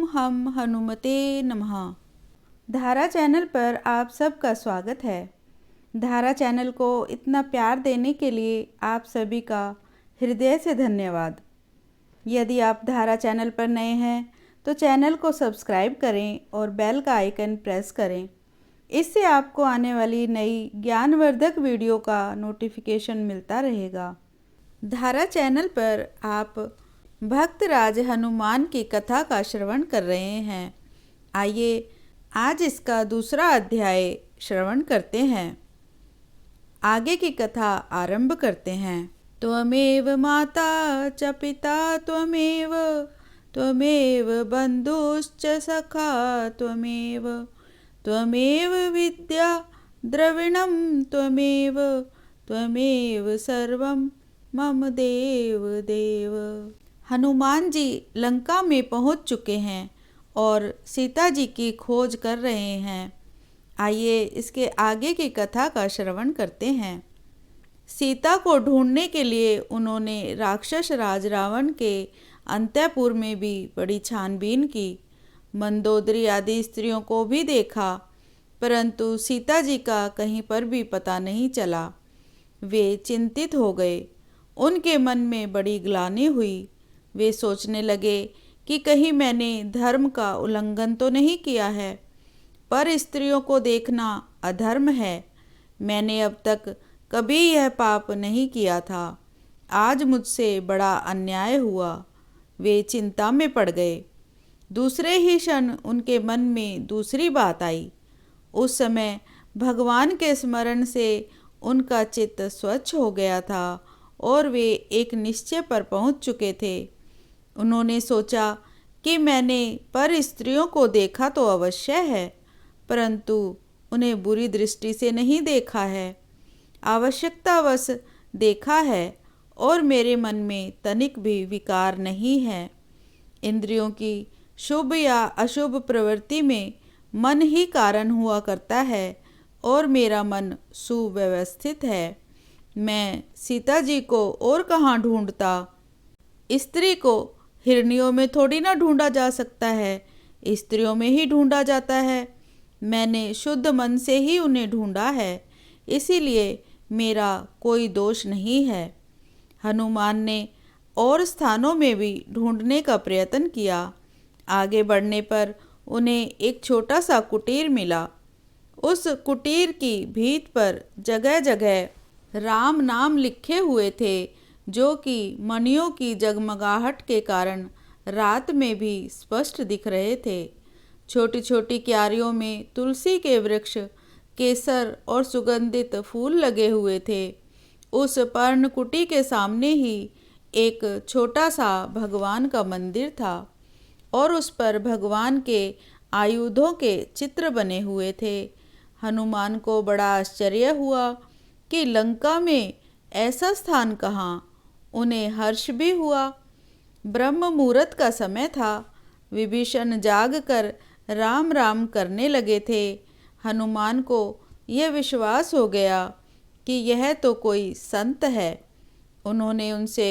हम हनुमते नमः। धारा चैनल पर आप सबका स्वागत है। धारा चैनल को इतना प्यार देने के लिए आप सभी का हृदय से धन्यवाद। यदि आप धारा चैनल पर नए हैं तो चैनल को सब्सक्राइब करें और बेल का आइकन प्रेस करें। इससे आपको आने वाली नई ज्ञानवर्धक वीडियो का नोटिफिकेशन मिलता रहेगा। धारा चैनल पर आप भक्तराज हनुमान की कथा का श्रवण कर रहे हैं। आइए आज इसका दूसरा अध्याय श्रवण करते हैं। आगे की कथा आरंभ करते हैं। त्वमेव माता च पिता त्वमेव, त्वमेव बन्धुश्च सखा त्वमेव, त्वमेव विद्या द्रविणं त्वमेव, त्वमेव सर्वं मम देव देव। हनुमान जी लंका में पहुंच चुके हैं और सीता जी की खोज कर रहे हैं। आइए इसके आगे की कथा का श्रवण करते हैं। सीता को ढूंढने के लिए उन्होंने राक्षस राज रावण के अंतःपुर में भी बड़ी छानबीन की। मंदोदरी आदि स्त्रियों को भी देखा, परंतु सीता जी का कहीं पर भी पता नहीं चला। वे चिंतित हो गए। उनके मन में बड़ी ग्लानि हुई। वे सोचने लगे कि कहीं मैंने धर्म का उल्लंघन तो नहीं किया है, पर स्त्रियों को देखना अधर्म है। मैंने अब तक कभी यह पाप नहीं किया था। आज मुझसे बड़ा अन्याय हुआ। वे चिंता में पड़ गए। दूसरे ही क्षण उनके मन में दूसरी बात आई। उस समय भगवान के स्मरण से उनका चित्त स्वच्छ हो गया था और वे एक निश्चय पर पहुंच चुके थे। उन्होंने सोचा कि मैंने पर स्त्रियों को देखा तो अवश्य है, परंतु उन्हें बुरी दृष्टि से नहीं देखा है, आवश्यकतावश देखा है और मेरे मन में तनिक भी विकार नहीं है। इंद्रियों की शुभ या अशुभ प्रवृत्ति में मन ही कारण हुआ करता है और मेरा मन सुव्यवस्थित है। मैं सीता जी को और कहाँ ढूंढता। स्त्री को हिरनियों में थोड़ी ना ढूंढा जा सकता है, स्त्रियों में ही ढूंढा जाता है। मैंने शुद्ध मन से ही उन्हें ढूंढा है, इसीलिए मेरा कोई दोष नहीं है। हनुमान ने और स्थानों में भी ढूंढने का प्रयत्न किया। आगे बढ़ने पर उन्हें एक छोटा सा कुटीर मिला। उस कुटीर की भीत पर जगह जगह राम नाम लिखे हुए थे, जो कि मणियों की जगमगाहट के कारण रात में भी स्पष्ट दिख रहे थे। छोटी छोटी क्यारियों में तुलसी के वृक्ष, केसर और सुगंधित फूल लगे हुए थे। उस पर्णकुटी के सामने ही एक छोटा सा भगवान का मंदिर था और उस पर भगवान के आयुधों के चित्र बने हुए थे। हनुमान को बड़ा आश्चर्य हुआ कि लंका में ऐसा स्थान कहाँ। उन्हें हर्ष भी हुआ। ब्रह्म मुहूर्त का समय था। विभीषण जाग कर राम राम करने लगे थे। हनुमान को यह विश्वास हो गया कि यह तो कोई संत है। उन्होंने उनसे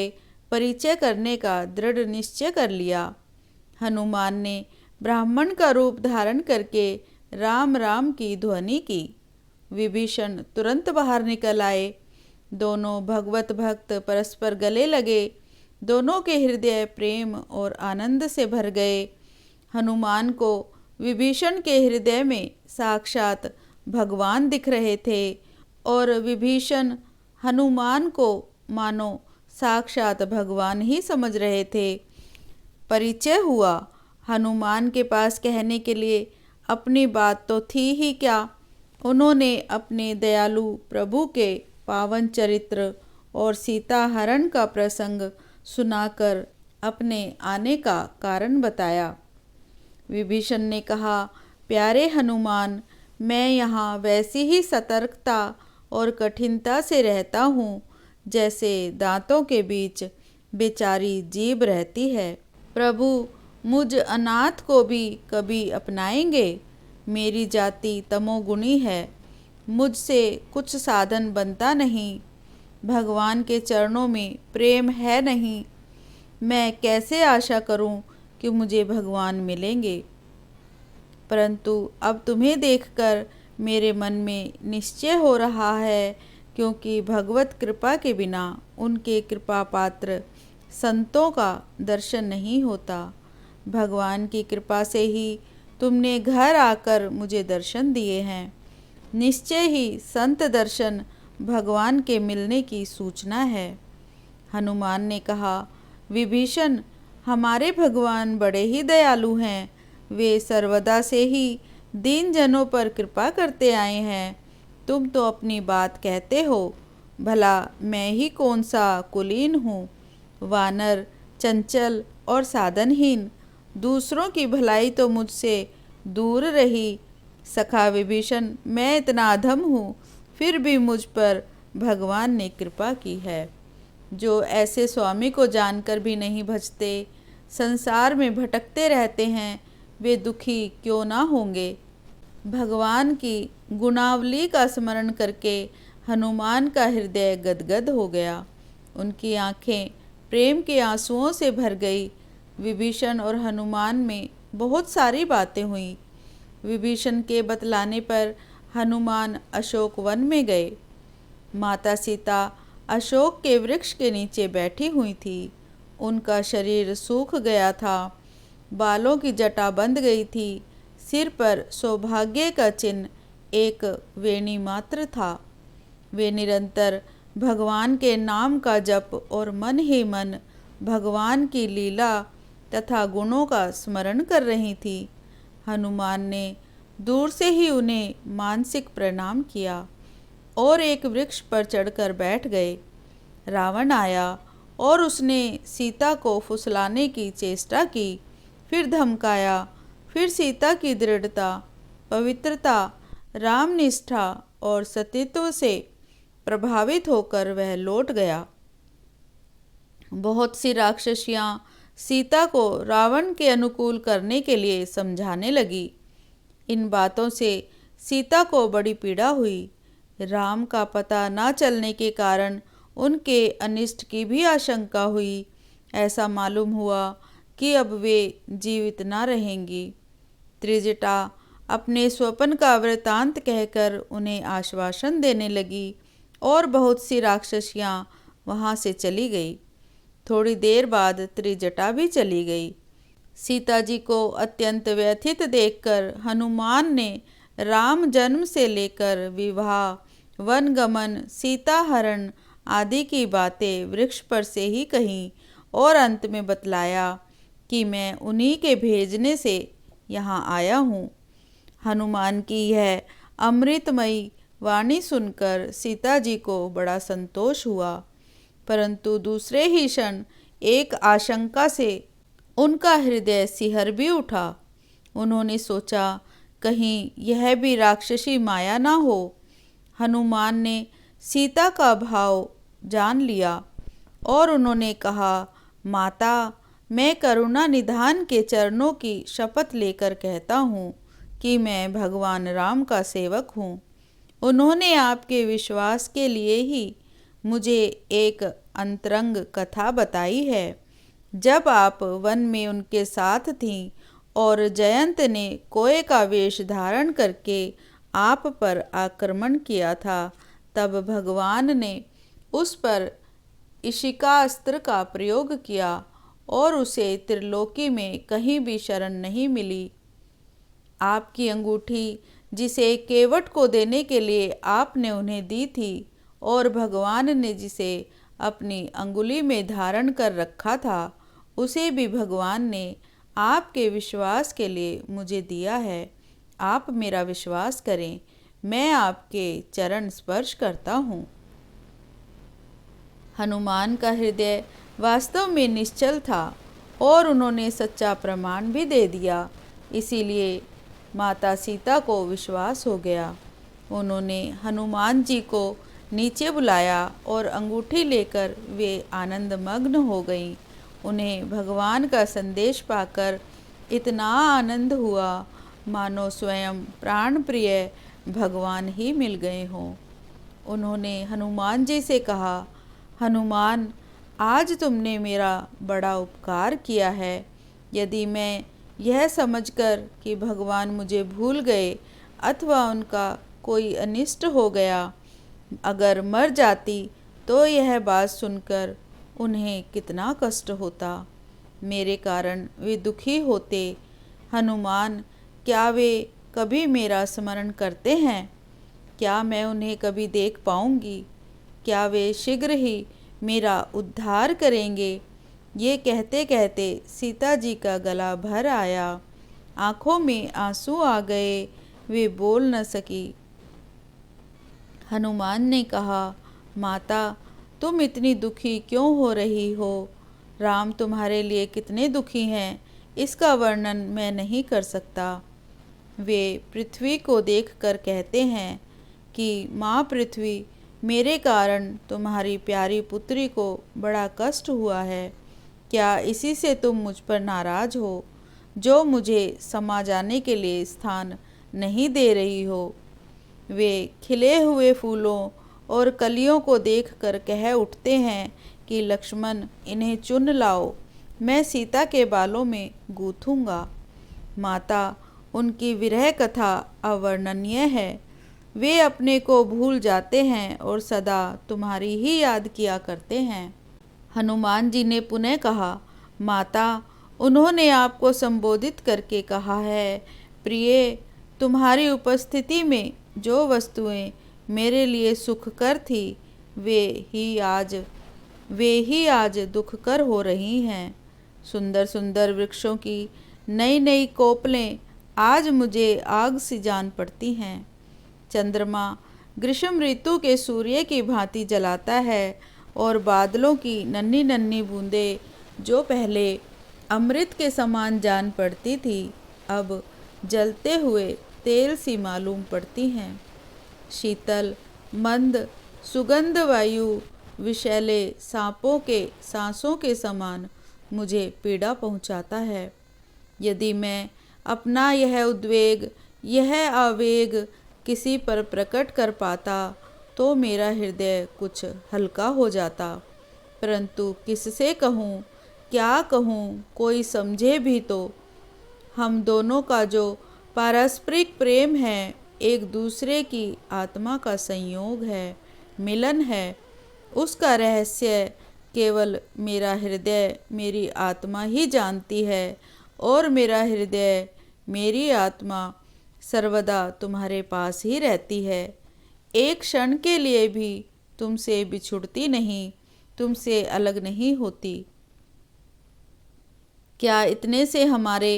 परिचय करने का दृढ़ निश्चय कर लिया। हनुमान ने ब्राह्मण का रूप धारण करके राम राम की ध्वनि की। विभीषण तुरंत बाहर निकल आए। दोनों भगवत भक्त परस्पर गले लगे। दोनों के हृदय प्रेम और आनंद से भर गए। हनुमान को विभीषण के हृदय में साक्षात भगवान दिख रहे थे और विभीषण हनुमान को मानो साक्षात भगवान ही समझ रहे थे। परिचय हुआ। हनुमान के पास कहने के लिए अपनी बात तो थी ही क्या। उन्होंने अपने दयालु प्रभु के पावन चरित्र और सीता हरण का प्रसंग सुनाकर अपने आने का कारण बताया। विभीषण ने कहा, प्यारे हनुमान, मैं यहाँ वैसी ही सतर्कता और कठिनता से रहता हूँ जैसे दांतों के बीच बेचारी जीभ रहती है। प्रभु मुझ अनाथ को भी कभी अपनाएंगे। मेरी जाति तमोगुणी है। मुझसे कुछ साधन बनता नहीं। भगवान के चरणों में प्रेम है नहीं। मैं कैसे आशा करूं कि मुझे भगवान मिलेंगे, परंतु अब तुम्हें देखकर मेरे मन में निश्चय हो रहा है, क्योंकि भगवत कृपा के बिना उनके कृपा पात्र संतों का दर्शन नहीं होता। भगवान की कृपा से ही तुमने घर आकर मुझे दर्शन दिए हैं। निश्चय ही संत दर्शन भगवान के मिलने की सूचना है। हनुमान ने कहा, विभीषण, हमारे भगवान बड़े ही दयालु हैं। वे सर्वदा से ही दीन जनों पर कृपा करते आए हैं। तुम तो अपनी बात कहते हो, भला मैं ही कौन सा कुलीन हूँ, वानर, चंचल और साधनहीन। दूसरों की भलाई तो मुझसे दूर रही। सखा विभीषण, मैं इतना अधम हूँ, फिर भी मुझ पर भगवान ने कृपा की है। जो ऐसे स्वामी को जानकर भी नहीं भजते, संसार में भटकते रहते हैं, वे दुखी क्यों ना होंगे। भगवान की गुणावली का स्मरण करके हनुमान का हृदय गदगद हो गया। उनकी आंखें प्रेम के आंसुओं से भर गई। विभीषण और हनुमान में बहुत सारी बातें हुई। विभीषण के बतलाने पर हनुमान अशोक वन में गए। माता सीता अशोक के वृक्ष के नीचे बैठी हुई थी। उनका शरीर सूख गया था, बालों की जटा बंध गई थी। सिर पर सौभाग्य का चिन्ह एक वेणी मात्र था। वे निरंतर भगवान के नाम का जप और मन ही मन भगवान की लीला तथा गुणों का स्मरण कर रही थी। हनुमान ने दूर से ही उन्हें मानसिक प्रणाम किया और एक वृक्ष पर चढ़कर बैठ गए। रावण आया और उसने सीता को फुसलाने की चेष्टा की, फिर धमकाया। फिर सीता की दृढ़ता, पवित्रता, रामनिष्ठा और सतीत्व से प्रभावित होकर वह लौट गया। बहुत सी राक्षसियां सीता को रावण के अनुकूल करने के लिए समझाने लगी। इन बातों से सीता को बड़ी पीड़ा हुई। राम का पता न चलने के कारण उनके अनिष्ट की भी आशंका हुई। ऐसा मालूम हुआ कि अब वे जीवित न रहेंगी। त्रिजटा अपने स्वप्न का वृतांत कहकर उन्हें आश्वासन देने लगी और बहुत सी राक्षसियां वहां से चली गई। थोड़ी देर बाद त्रिजटा भी चली गई। सीता जी को अत्यंत व्यथित देखकर हनुमान ने राम जन्म से लेकर विवाह, वनगमन, सीता हरण आदि की बातें वृक्ष पर से ही कहीं और अंत में बतलाया कि मैं उन्हीं के भेजने से यहाँ आया हूँ। हनुमान की यह अमृतमयी वाणी सुनकर सीता जी को बड़ा संतोष हुआ, परंतु दूसरे ही क्षण एक आशंका से उनका हृदय सिहर भी उठा। उन्होंने सोचा, कहीं यह भी राक्षसी माया ना हो। हनुमान ने सीता का भाव जान लिया और उन्होंने कहा, माता, मैं करुणा निधान के चरणों की शपथ लेकर कहता हूँ कि मैं भगवान राम का सेवक हूँ। उन्होंने आपके विश्वास के लिए ही मुझे एक अंतरंग कथा बताई है। जब आप वन में उनके साथ थीं और जयंत ने कोए का वेश धारण करके आप पर आक्रमण किया था, तब भगवान ने उस पर इशिकास्त्र का प्रयोग किया और उसे त्रिलोकी में कहीं भी शरण नहीं मिली। आपकी अंगूठी, जिसे केवट को देने के लिए आपने उन्हें दी थी, और भगवान ने जिसे अपनी अंगुली में धारण कर रखा था, उसे भी भगवान ने आपके विश्वास के लिए मुझे दिया है। आप मेरा विश्वास करें, मैं आपके चरण स्पर्श करता हूँ। हनुमान का हृदय वास्तव में निश्चल था और उन्होंने सच्चा प्रमाण भी दे दिया, इसीलिए माता सीता को विश्वास हो गया। उन्होंने हनुमान जी को नीचे बुलाया और अंगूठी लेकर वे आनंदमग्न हो गईं। उन्हें भगवान का संदेश पाकर इतना आनंद हुआ मानो स्वयं प्राण प्रिय भगवान ही मिल गए हों। उन्होंने हनुमान जी से कहा, हनुमान, आज तुमने मेरा बड़ा उपकार किया है। यदि मैं यह समझकर कि भगवान मुझे भूल गए अथवा उनका कोई अनिष्ट हो गया अगर मर जाती तो यह बात सुनकर उन्हें कितना कष्ट होता। मेरे कारण वे दुखी होते। हनुमान, क्या वे कभी मेरा स्मरण करते हैं? क्या मैं उन्हें कभी देख पाऊंगी? क्या वे शीघ्र ही मेरा उद्धार करेंगे? ये कहते कहते सीता जी का गला भर आया, आंखों में आंसू आ गए, वे बोल न सकी। हनुमान ने कहा, माता, तुम इतनी दुखी क्यों हो रही हो? राम तुम्हारे लिए कितने दुखी हैं, इसका वर्णन मैं नहीं कर सकता। वे पृथ्वी को देखकर कहते हैं कि माँ पृथ्वी, मेरे कारण तुम्हारी प्यारी पुत्री को बड़ा कष्ट हुआ है। क्या इसी से तुम मुझ पर नाराज हो, जो मुझे समा जाने के लिए स्थान नहीं दे रही हो? वे खिले हुए फूलों और कलियों को देखकर कह उठते हैं कि लक्ष्मण, इन्हें चुन लाओ, मैं सीता के बालों में गूंथूंगा। माता, उनकी विरह कथा अवर्णनीय है। वे अपने को भूल जाते हैं और सदा तुम्हारी ही याद किया करते हैं। हनुमान जी ने पुनः कहा, माता, उन्होंने आपको संबोधित करके कहा है, प्रिय, तुम्हारी उपस्थिति में जो वस्तुएं मेरे लिए सुखकर थी वे ही आज दुखकर हो रही हैं। सुंदर सुंदर वृक्षों की नई नई कोपलें आज मुझे आग सी जान पड़ती हैं। चंद्रमा ग्रीष्म ऋतु के सूर्य की भांति जलाता है और बादलों की नन्ही नन्ही बूंदें जो पहले अमृत के समान जान पड़ती थी, अब जलते हुए तेल सी मालूम पड़ती हैं। शीतल मंद सुगंध वायु विषैले सांपों के सांसों के समान मुझे पीड़ा पहुंचाता है। यदि मैं अपना यह उद्वेग, यह आवेग किसी पर प्रकट कर पाता तो मेरा हृदय कुछ हल्का हो जाता, परंतु किससे कहूँ, क्या कहूँ, कोई समझे भी तो। हम दोनों का जो पारस्परिक प्रेम है, एक दूसरे की आत्मा का संयोग है, मिलन है, उसका रहस्य केवल मेरा हृदय, मेरी आत्मा ही जानती है और मेरा हृदय, मेरी आत्मा सर्वदा तुम्हारे पास ही रहती है। एक क्षण के लिए भी तुमसे बिछुड़ती नहीं, तुमसे अलग नहीं होती। क्या इतने से हमारे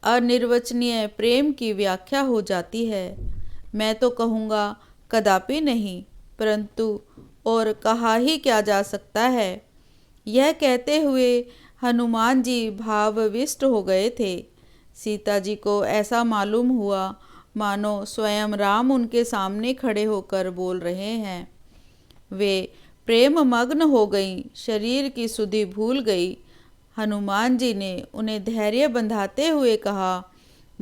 अनिर्वचनीय प्रेम की व्याख्या हो जाती है? मैं तो कहूँगा कदापि नहीं, परंतु और कहा ही क्या जा सकता है। यह कहते हुए हनुमान जी भावविष्ट हो गए थे। सीता जी को ऐसा मालूम हुआ मानो स्वयं राम उनके सामने खड़े होकर बोल रहे हैं। वे प्रेम मग्न हो गईं, शरीर की सुधि भूल गई। हनुमान जी ने उन्हें धैर्य बंधाते हुए कहा,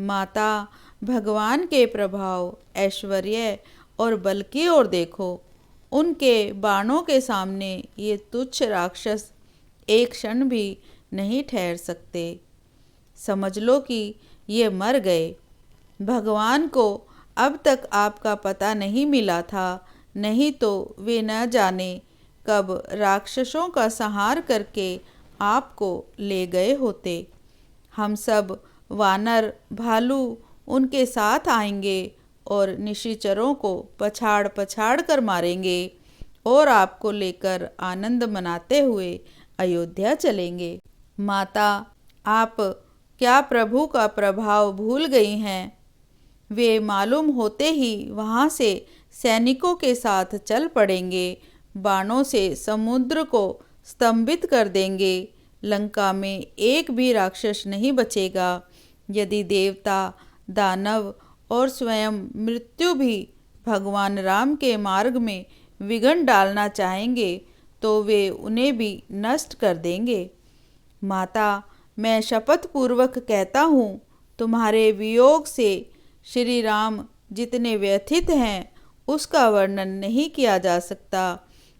माता, भगवान के प्रभाव, ऐश्वर्य और बल की ओर देखो। उनके बाणों के सामने ये तुच्छ राक्षस एक क्षण भी नहीं ठहर सकते। समझ लो कि ये मर गए। भगवान को अब तक आपका पता नहीं मिला था, नहीं तो वे न जाने कब राक्षसों का संहार करके आपको ले गए होते। हम सब वानर भालू उनके साथ आएंगे और निशाचरों को पछाड़ पछाड़ कर मारेंगे और आपको लेकर आनंद मनाते हुए अयोध्या चलेंगे। माता, आप क्या प्रभु का प्रभाव भूल गई हैं? वे मालूम होते ही वहाँ से सैनिकों के साथ चल पड़ेंगे, बाणों से समुद्र को स्तंभित कर देंगे। लंका में एक भी राक्षस नहीं बचेगा। यदि देवता, दानव और स्वयं मृत्यु भी भगवान राम के मार्ग में विघ्न डालना चाहेंगे तो वे उन्हें भी नष्ट कर देंगे। माता, मैं शपथ पूर्वक कहता हूँ, तुम्हारे वियोग से श्री राम जितने व्यथित हैं उसका वर्णन नहीं किया जा सकता।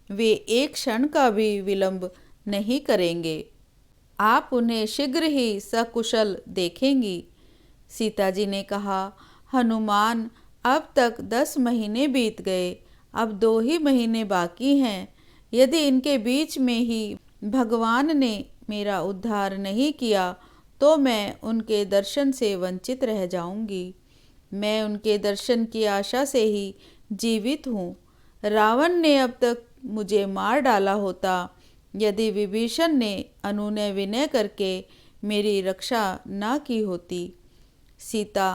वे एक क्षण का भी विलंब नहीं करेंगे। आप उन्हें शीघ्र ही सकुशल देखेंगी। सीता जी ने कहा, हनुमान, अब तक 10 महीने बीत गए, अब 2 ही महीने बाकी हैं। यदि इनके बीच में ही भगवान ने मेरा उद्धार नहीं किया तो मैं उनके दर्शन से वंचित रह जाऊंगी। मैं उनके दर्शन की आशा से ही जीवित हूँ। रावण ने अब तक मुझे मार डाला होता यदि विभीषण ने अनुनय विनय करके मेरी रक्षा न की होती। सीता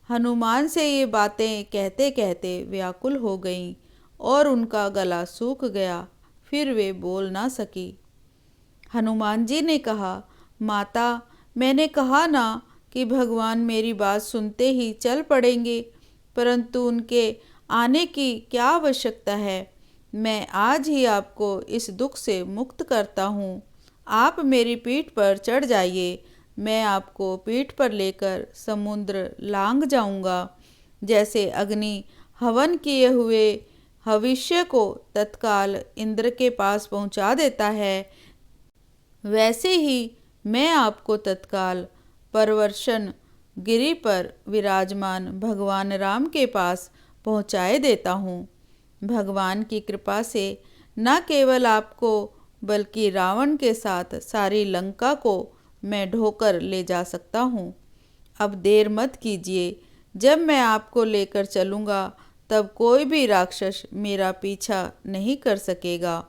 हनुमान से ये बातें कहते कहते व्याकुल हो गईं और उनका गला सूख गया, फिर वे बोल ना सकी। हनुमान जी ने कहा, माता, मैंने कहा ना कि भगवान मेरी बात सुनते ही चल पड़ेंगे, परंतु उनके आने की क्या आवश्यकता है। मैं आज ही आपको इस दुख से मुक्त करता हूँ। आप मेरी पीठ पर चढ़ जाइए, मैं आपको पीठ पर लेकर समुद्र लांघ जाऊंगा। जैसे अग्नि हवन किए हुए हविष्य को तत्काल इंद्र के पास पहुंचा देता है, वैसे ही मैं आपको तत्काल परवर्षण गिरि पर विराजमान भगवान राम के पास पहुँचाए देता हूँ। भगवान की कृपा से न केवल आपको बल्कि रावण के साथ सारी लंका को मैं ढोकर ले जा सकता हूँ। अब देर मत कीजिए, जब मैं आपको लेकर चलूँगा तब कोई भी राक्षस मेरा पीछा नहीं कर सकेगा।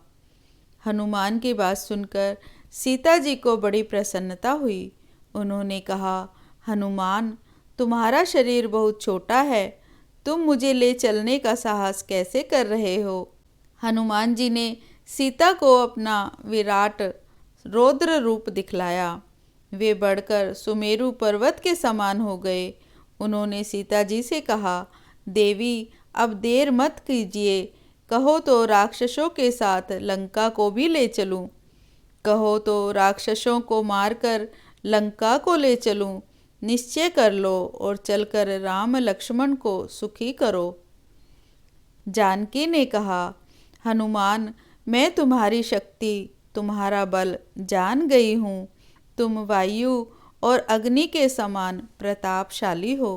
हनुमान की बात सुनकर सीता जी को बड़ी प्रसन्नता हुई। उन्होंने कहा, हनुमान, तुम्हारा शरीर बहुत छोटा है, तुम मुझे ले चलने का साहस कैसे कर रहे हो। हनुमान जी ने सीता को अपना विराट रौद्र रूप दिखलाया। वे बढ़कर सुमेरु पर्वत के समान हो गए। उन्होंने सीता जी से कहा, देवी, अब देर मत कीजिए, कहो तो राक्षसों के साथ लंका को भी ले चलूं। कहो तो राक्षसों को मारकर लंका को ले चलूं। निश्चय कर लो और चलकर राम लक्ष्मण को सुखी करो। जानकी ने कहा, हनुमान, मैं तुम्हारी शक्ति, तुम्हारा बल जान गई हूँ। तुम वायु और अग्नि के समान प्रतापशाली हो।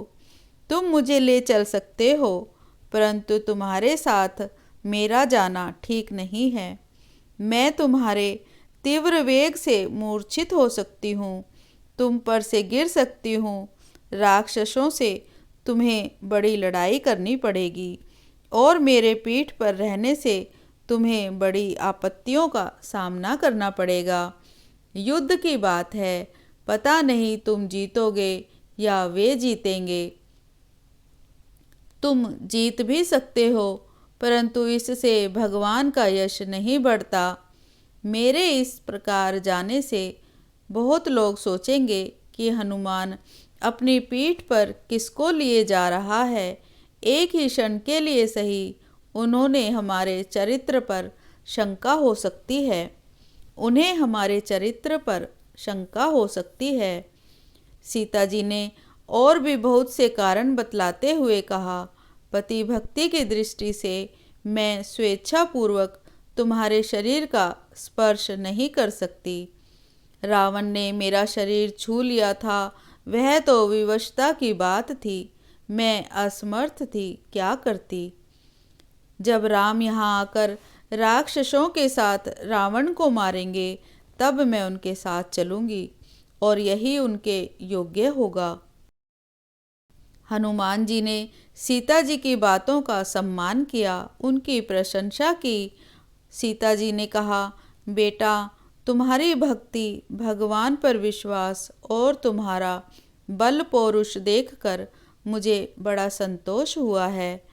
तुम मुझे ले चल सकते हो, परंतु तुम्हारे साथ मेरा जाना ठीक नहीं है। मैं तुम्हारे तीव्र वेग से मूर्छित हो सकती हूँ, तुम पर से गिर सकती हूँ। राक्षसों से तुम्हें बड़ी लड़ाई करनी पड़ेगी और मेरे पीठ पर रहने से तुम्हें बड़ी आपत्तियों का सामना करना पड़ेगा। युद्ध की बात है, पता नहीं तुम जीतोगे या वे जीतेंगे। तुम जीत भी सकते हो, परंतु इससे भगवान का यश नहीं बढ़ता। मेरे इस प्रकार जाने से बहुत लोग सोचेंगे कि हनुमान अपनी पीठ पर किसको लिए जा रहा है। एक ही क्षण के लिए सही उन्होंने हमारे चरित्र पर शंका हो सकती है। उन्हें हमारे चरित्र पर शंका हो सकती है। सीता जी ने और भी बहुत से कारण बतलाते हुए कहा, पति भक्ति की दृष्टि से मैं स्वेच्छापूर्वक तुम्हारे शरीर का स्पर्श नहीं कर सकती। रावण ने मेरा शरीर छू लिया था, वह तो विवशता की बात थी, मैं असमर्थ थी, क्या करती। जब राम यहाँ आकर राक्षसों के साथ रावण को मारेंगे तब मैं उनके साथ चलूंगी और यही उनके योग्य होगा। हनुमान जी ने सीता जी की बातों का सम्मान किया, उनकी प्रशंसा की। सीता जी ने कहा, बेटा, तुम्हारी भक्ति, भगवान पर विश्वास और तुम्हारा बल पौरुष देखकर मुझे बड़ा संतोष हुआ है।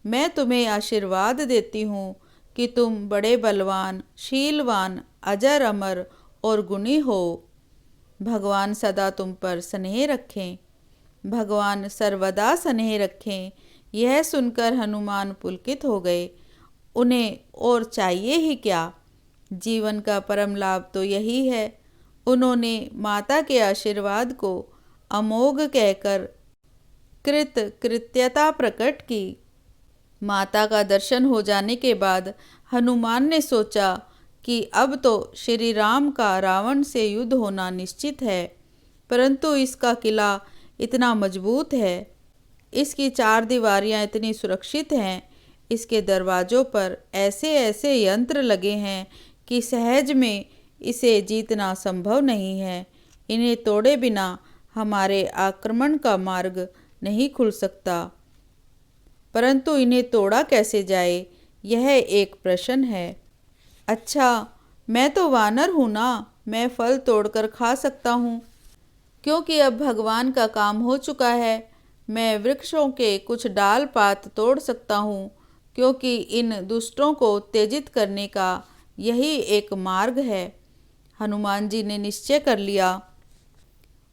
मैं तुम्हें आशीर्वाद देती हूँ कि तुम बड़े बलवान, शीलवान, अजर अमर और गुणी हो। भगवान सदा तुम पर स्नेह रखें, भगवान सर्वदा स्नेह रखें। यह सुनकर हनुमान पुलकित हो गए। उन्हें और चाहिए ही क्या, जीवन का परम लाभ तो यही है। उन्होंने माता के आशीर्वाद को अमोघ कहकर कृतज्ञता प्रकट की। माता का दर्शन हो जाने के बाद हनुमान ने सोचा कि अब तो श्री राम का रावण से युद्ध होना निश्चित है, परंतु इसका किला इतना मजबूत है, इसकी चार दीवारियां इतनी सुरक्षित हैं, इसके दरवाज़ों पर ऐसे ऐसे यंत्र लगे हैं कि सहज में इसे जीतना संभव नहीं है। इन्हें तोड़े बिना हमारे आक्रमण का मार्ग नहीं खुल सकता। परंतु इन्हें तोड़ा कैसे जाए, यह एक प्रश्न है। अच्छा, मैं तो वानर हूँ ना, मैं फल तोड़कर खा सकता हूँ, क्योंकि अब भगवान का काम हो चुका है। मैं वृक्षों के कुछ डाल पात तोड़ सकता हूँ, क्योंकि इन दुष्टों को उत्तेजित करने का यही एक मार्ग है। हनुमान जी ने निश्चय कर लिया।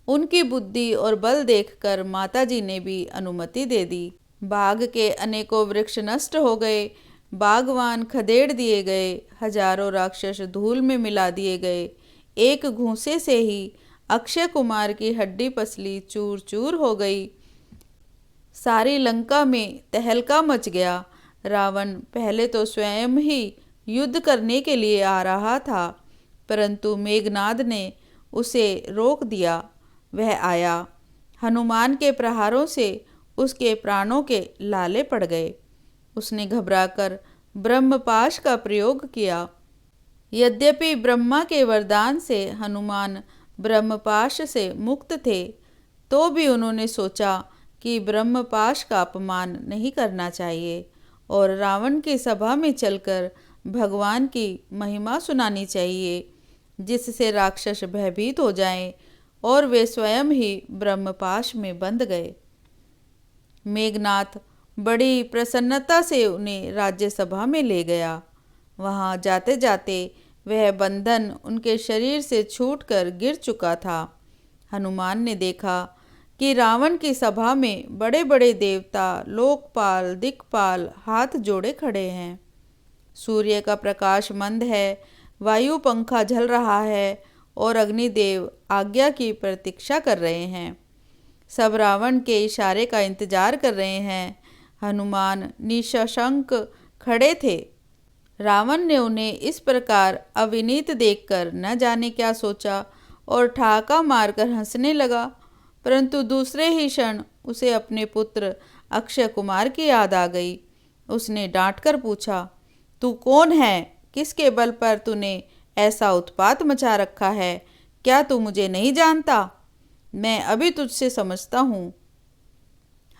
उनकी बुद्धि और बल देखकर माताजी ने भी अनुमति दे दी। बाग के अनेकों वृक्ष नष्ट हो गए, बागवान खदेड़ दिए गए, हजारों राक्षस धूल में मिला दिए गए। एक घूंसे से ही अक्षय कुमार की हड्डी पसली चूर चूर हो गई। सारी लंका में तहलका मच गया। रावण पहले तो स्वयं ही युद्ध करने के लिए आ रहा था, परंतु मेघनाद ने उसे रोक दिया। वह आया, हनुमान के प्रहारों से उसके प्राणों के लाले पड़ गए। उसने घबराकर ब्रह्मपाश का प्रयोग किया। यद्यपि ब्रह्मा के वरदान से हनुमान ब्रह्मपाश से मुक्त थे, तो भी उन्होंने सोचा कि ब्रह्मपाश का अपमान नहीं करना चाहिए और रावण की सभा में चलकर भगवान की महिमा सुनानी चाहिए, जिससे राक्षस भयभीत हो जाएं और वे स्वयं ही ब्रह्मपाश में बंध गए। मेघनाथ बड़ी प्रसन्नता से उन्हें राज्यसभा में ले गया। वहां जाते जाते वह बंधन उनके शरीर से छूटकर गिर चुका था। हनुमान ने देखा कि रावण की सभा में बड़े बड़े देवता, लोकपाल, दिक्पाल हाथ जोड़े खड़े हैं। सूर्य का प्रकाश मंद है, वायु पंखा झल रहा है और अग्निदेव आज्ञा की प्रतीक्षा कर रहे हैं। सब रावण के इशारे का इंतजार कर रहे हैं। हनुमान निशंक खड़े थे। रावण ने उन्हें इस प्रकार अविनीत देखकर न जाने क्या सोचा और ठहाका मारकर हंसने लगा, परंतु दूसरे ही क्षण उसे अपने पुत्र अक्षय कुमार की याद आ गई। उसने डांटकर पूछा, तू कौन है? किसके बल पर तूने ऐसा उत्पात मचा रखा है? क्या तू मुझे नहीं जानता? मैं अभी तुझसे समझता हूँ।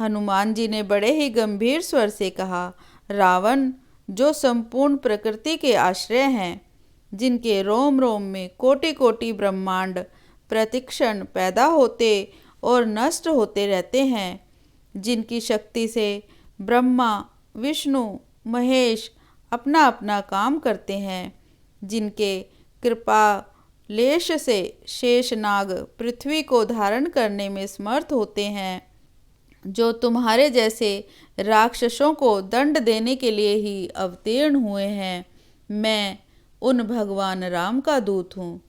हनुमान जी ने बड़े ही गंभीर स्वर से कहा, रावण जो संपूर्ण प्रकृति के आश्रय हैं, जिनके रोम रोम में कोटि कोटि ब्रह्मांड प्रतिक्षण पैदा होते और नष्ट होते रहते हैं, जिनकी शक्ति से ब्रह्मा, विष्णु, महेश अपना अपना काम करते हैं, जिनके कृपा लेश से शेषनाग पृथ्वी को धारण करने में समर्थ होते हैं, जो तुम्हारे जैसे राक्षसों को दंड देने के लिए ही अवतीर्ण हुए हैं। मैं उन भगवान राम का दूत हूँ।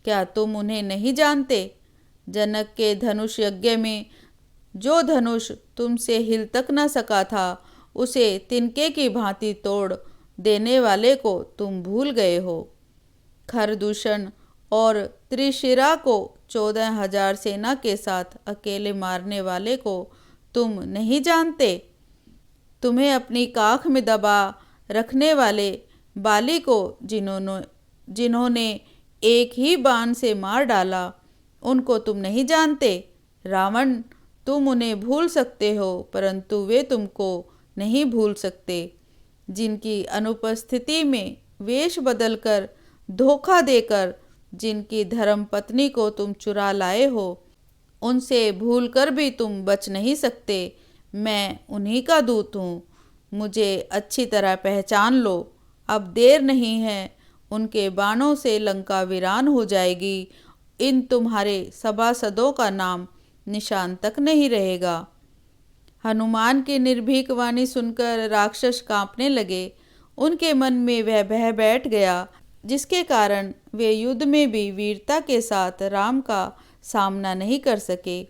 क्या तुम उन्हें नहीं जानते? जनक के धनुष यज्ञ में जो धनुष तुमसे हिल तक न सका था, उसे तिनके की भांति तोड़ देने वाले को तुम भूल गए हो। खरदूषण और त्रिशिरा को 14,000 सेना के साथ अकेले मारने वाले को तुम नहीं जानते। तुम्हें अपनी काख में दबा रखने वाले बाली को जिन्होंने एक ही बाण से मार डाला, उनको तुम नहीं जानते। रावण, तुम उन्हें भूल सकते हो, परंतु वे तुमको नहीं भूल सकते। जिनकी अनुपस्थिति में वेश बदलकर, धोखा देकर जिनकी धर्मपत्नी को तुम चुरा लाए हो, उनसे भूलकर भी तुम बच नहीं सकते। मैं उन्हीं का दूत हूँ। मुझे अच्छी तरह पहचान लो। अब देर नहीं है, उनके बाणों से लंका वीरान हो जाएगी। इन तुम्हारे सभासदों का नाम निशान तक नहीं रहेगा। हनुमान की निर्भीक वाणी सुनकर राक्षस कांपने लगे। उनके मन में वह भय बैठ गया, जिसके कारण वे युद्ध में भी वीरता के साथ राम का सामना नहीं कर सके।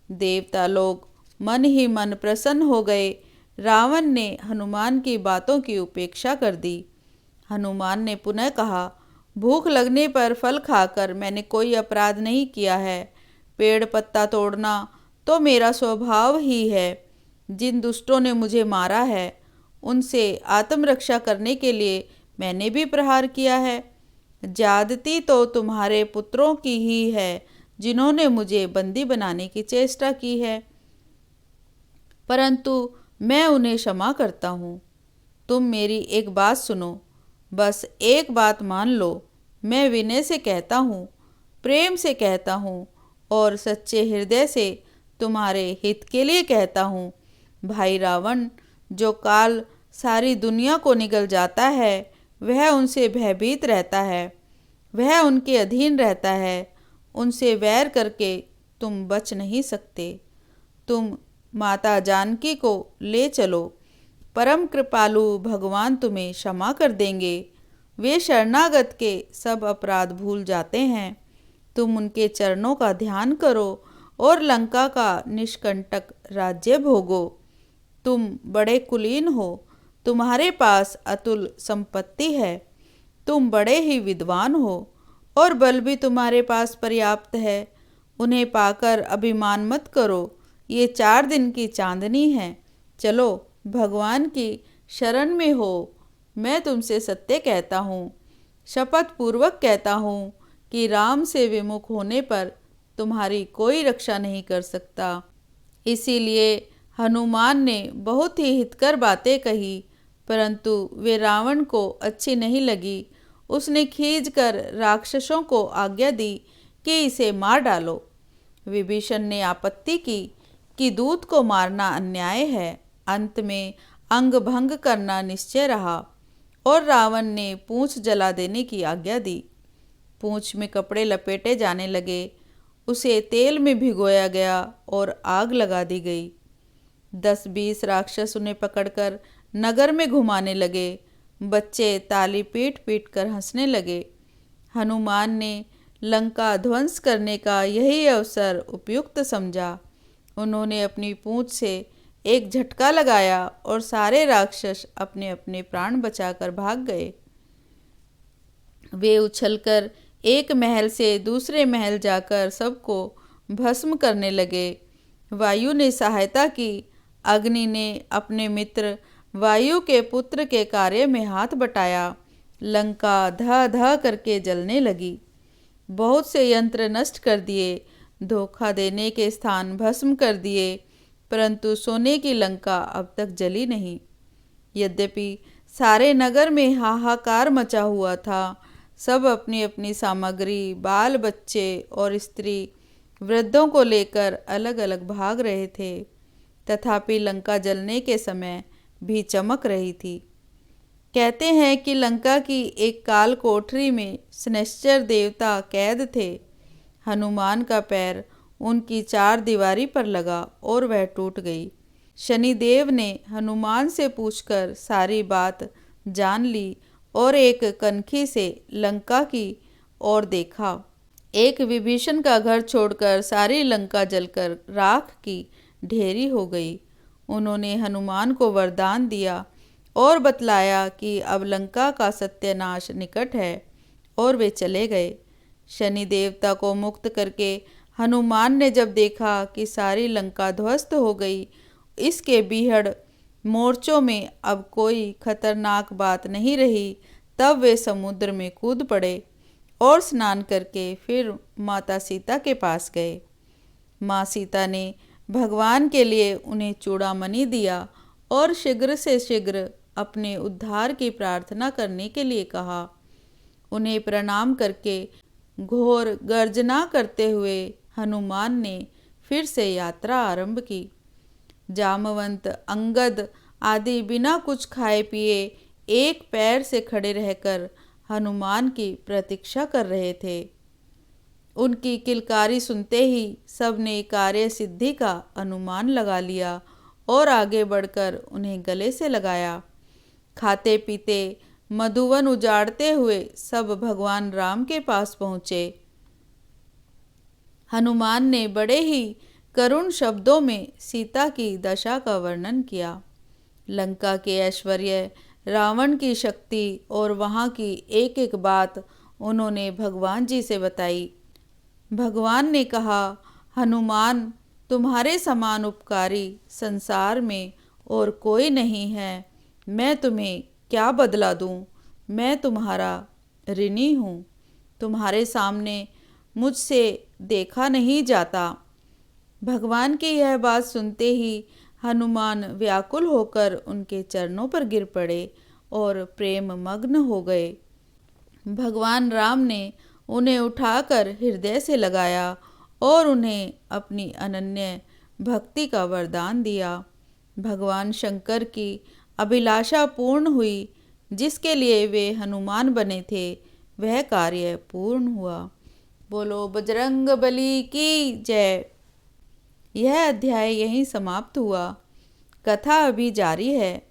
देवता लोग मन ही मन प्रसन्न हो गए। रावण ने हनुमान की बातों की उपेक्षा कर दी। हनुमान ने पुनः कहा, भूख लगने पर फल खाकर मैंने कोई अपराध नहीं किया है। पेड़ पत्ता तोड़ना तो मेरा स्वभाव ही है। जिन दुष्टों ने मुझे मारा है उनसे आत्मरक्षा करने के लिए मैंने भी प्रहार किया है। ज्यादती तो तुम्हारे पुत्रों की ही है जिन्होंने मुझे बंदी बनाने की चेष्टा की है, परंतु मैं उन्हें क्षमा करता हूँ। तुम मेरी एक बात सुनो, बस एक बात मान लो। मैं विनय से कहता हूँ, प्रेम से कहता हूँ और सच्चे हृदय से तुम्हारे हित के लिए कहता हूँ। भाई रावण, जो काल सारी दुनिया को निगल जाता है वह उनसे भयभीत रहता है, वह उनके अधीन रहता है। उनसे वैर करके तुम बच नहीं सकते। तुम माता जानकी को ले चलो, परम कृपालु भगवान तुम्हें क्षमा कर देंगे। वे शरणागत के सब अपराध भूल जाते हैं। तुम उनके चरणों का ध्यान करो और लंका का निष्कंटक राज्य भोगो। तुम बड़े कुलीन हो, तुम्हारे पास अतुल संपत्ति है, तुम बड़े ही विद्वान हो और बल भी तुम्हारे पास पर्याप्त है। उन्हें पाकर अभिमान मत करो, ये 4 दिन की चांदनी है। चलो भगवान की शरण में हो। मैं तुमसे सत्य कहता हूँ, शपथ पूर्वक कहता हूँ कि राम से विमुख होने पर तुम्हारी कोई रक्षा नहीं कर सकता। इसीलिए हनुमान ने बहुत ही हितकर बातें कही, परंतु वे रावण को अच्छी नहीं लगी। उसने खींचकर राक्षसों को आज्ञा दी कि इसे मार डालो। विभीषण ने आपत्ति की कि दूत को मारना अन्याय है। अंत में अंग भंग करना निश्चय रहा और रावण ने पूंछ जला देने की आज्ञा दी। पूंछ में कपड़े लपेटे जाने लगे, उसे तेल में भिगोया गया और आग लगा दी गई। 10-20 राक्षस उन्हें पकड़कर नगर में घुमाने लगे। बच्चे ताली पीट पीट कर हंसने लगे। हनुमान ने लंका ध्वंस करने का यही अवसर उपयुक्त समझा। उन्होंने अपनी पूंछ से एक झटका लगाया और सारे राक्षस अपने अपने प्राण बचाकर भाग गए। वे उछलकर एक महल से दूसरे महल जाकर सबको भस्म करने लगे। वायु ने सहायता की। अग्नि ने अपने मित्र वायु के पुत्र के कार्य में हाथ बटाया। लंका धा धा करके जलने लगी। बहुत से यंत्र नष्ट कर दिए, धोखा देने के स्थान भस्म कर दिए, परंतु सोने की लंका अब तक जली नहीं। यद्यपि सारे नगर में हाहाकार मचा हुआ था, सब अपनी अपनी सामग्री, बाल बच्चे और स्त्री वृद्धों को लेकर अलग अलग भाग रहे थे, तथापि लंका जलने के समय भी चमक रही थी। कहते हैं कि लंका की एक काल कोठरी में शनैश्चर देवता कैद थे। हनुमान का पैर उनकी 4 दीवारी पर लगा और वह टूट गई। शनिदेव ने हनुमान से पूछकर सारी बात जान ली और एक कनखी से लंका की ओर देखा। एक विभीषण का घर छोड़कर सारी लंका जलकर राख की ढेरी हो गई। उन्होंने हनुमान को वरदान दिया और बतलाया कि अब लंका का सत्यानाश निकट है, और वे चले गए। शनि देवता को मुक्त करके हनुमान ने जब देखा कि सारी लंका ध्वस्त हो गई, इसके बीहड़ मोर्चों में अब कोई खतरनाक बात नहीं रही, तब वे समुद्र में कूद पड़े और स्नान करके फिर माता सीता के पास गए। माँ सीता ने भगवान के लिए उन्हें चूड़ामणि दिया और शीघ्र से शीघ्र अपने उद्धार की प्रार्थना करने के लिए कहा। उन्हें प्रणाम करके घोर गर्जना करते हुए हनुमान ने फिर से यात्रा आरंभ की। जामवंत, अंगद आदि बिना कुछ खाए पिए एक पैर से खड़े रहकर हनुमान की प्रतीक्षा कर रहे थे। उनकी किलकारी सुनते ही सबने कार्य सिद्धि का अनुमान लगा लिया और आगे बढ़कर उन्हें गले से लगाया। खाते पीते मधुवन उजाड़ते हुए सब भगवान राम के पास पहुँचे। हनुमान ने बड़े ही करुण शब्दों में सीता की दशा का वर्णन किया। लंका के ऐश्वर्य, रावण की शक्ति और वहाँ की एक एक बात उन्होंने भगवान जी से बताई। भगवान ने कहा, हनुमान, तुम्हारे समान उपकारी संसार में और कोई नहीं है। मैं तुम्हें क्या बदला दूं? मैं तुम्हारा ऋणी हूँ। तुम्हारे सामने मुझसे देखा नहीं जाता। भगवान की यह बात सुनते ही हनुमान व्याकुल होकर उनके चरणों पर गिर पड़े और प्रेम मग्न हो गए। भगवान राम ने उन्हें उठाकर हृदय से लगाया और उन्हें अपनी अनन्य भक्ति का वरदान दिया। भगवान शंकर की अभिलाषा पूर्ण हुई। जिसके लिए वे हनुमान बने थे वह कार्य पूर्ण हुआ। बोलो बजरंग बली की जय। यह अध्याय यहीं समाप्त हुआ। कथा अभी जारी है।